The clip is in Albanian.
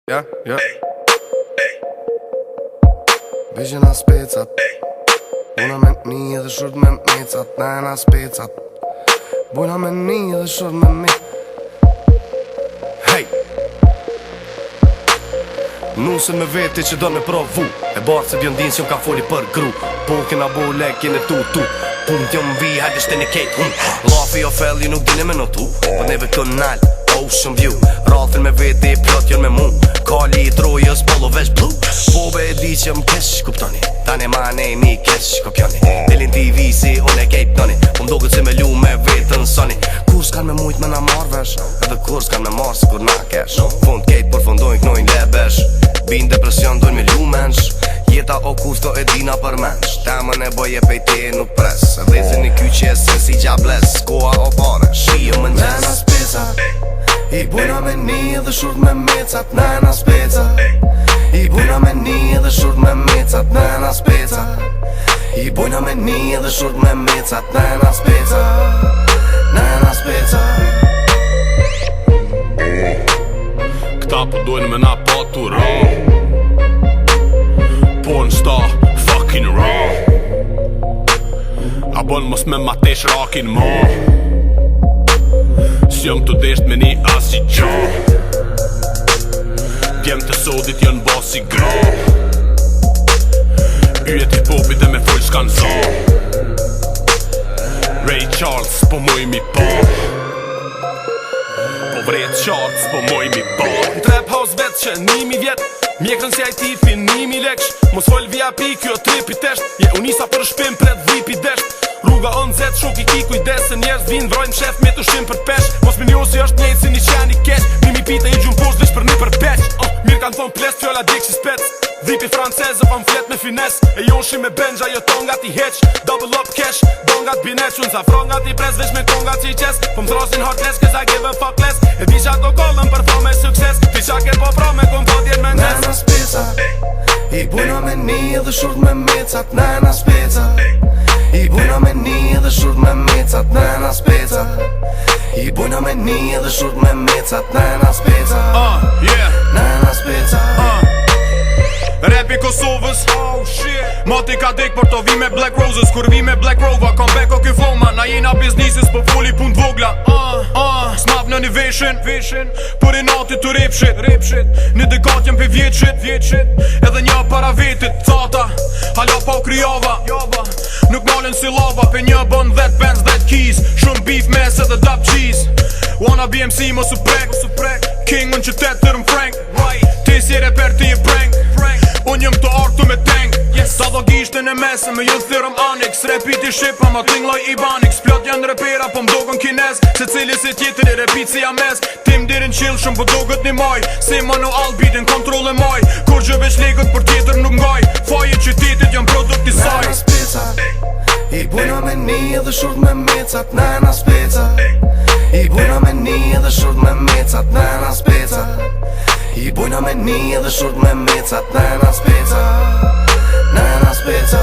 Ja. Vision specat. Buna me një edhe shurt me mecat. Nana specat. Buna me një edhe shurt me me. Hey! Nusën me veti që do me provu. E barë se bjondin që ka foli për gru. Po kena bo lekin e tu Pun t'jo m'vi, hajde shteni kejt Lafi o felli nuk dini me notu Po neve kënal, ocean view Rafin me veti, plot jon me mu Kali i trojës, polo vesh blu Bobe e di që m'kesh, kuptoni Tani ma nejni kesh, kopjoni Delin t'i visi, unë e kejt noni Po m'doket si me lu me vetën soni Kur s'kan me mujt me na mar vesh Edhe kur s'kan me mar si kur na kesh Fund kejt për fundojnë knojnë lebesh Bin depresion dojnë me lu mensh Jeta o kusto e dina për mensh Temën e boje pejte nuk pres Dhezin i kyqe se si gjables Koa o pare, shio më njës Nana speca I bujna me një dhe shurt me mecat Nana speca I bujna me një dhe shurt me mecat Nana speca I bujna me një dhe shurt me mecat Nana speca Nana speca Këta po dojnë me na patu Porn star, fucking raw A bon mos me ma tesh rakin ma S'jom të desht me një asi qa Djem të sodit jën basi gra Yjet hip-hopit e me full s'kan za Ray Charles po moj mi pa Po vret charts po moj mi pa Trap house vet që 1000 vjet Mjekën si ajti fin 1000 leksh Mos fol VIP kjo trip i tesht Je unisa për shpim pret vip i desht Rruga on zet shok i ki kujdes Se njerës vin vrojnë shef me të shim për pesh Mos me njosi është njejt si një qen i kesh Nimi pita i gjumë posh vesh për një përpeq Mirë kanë thonë ples fjolla dik si spec Dhipi franceze pa m'flet me fines E joshi me benja jo tongat i heq Double up cash, dongat bineq Unë zafrongat i pres vesh me kongat si qes Po m'throsin heartless cause I give a fuck less E di qa do kollën për fa me sukses Ti qa ke po pro me kompodjen me nes Nana speca I bujna me një dhe shurt me mecat Nana speca I bujna me një dhe shurt me mecat Nana speca I bujna me një dhe shurt me mecat Nana speca Nana speca Rap i Kosovës Mati ka dik për to vi me Black Roses Kur vi me Black Rova Kom beko ky foma Na jena biznisis po foli pun t'vogla Snap në një veshin Për i nati të rip-shit Një dekat jem për vjet-shit Edhe një para vetit Thata Hala pa u kryova Nuk nalën si lava Pe një bën 10 bands 10 keys Shumë beef mes edhe dub cheese Wanna be MC mos u prek King unë qytet tërëm frank Ti si reper ti i prank Unë jëm të artu me tank Sa do gishtë në mesë Me ju thyrëm Anix Repit i shqipa ma ting loj i banix Plot janë repera po mdogën kines Se cili si tjetër i repit si james Tim dirin qill shumë po dogët një maj Si manual beatin kontrol e maj Kur gjë veç legët për tjetër nuk ngaj Faje qytetit janë produkt i saj Nana speca I bujna me një dhe shurt me mecat Nana speca I bujna me një dhe shurt me mecat Nana speca I bujna me një dhe shurt me mecat Nana speca Nana speca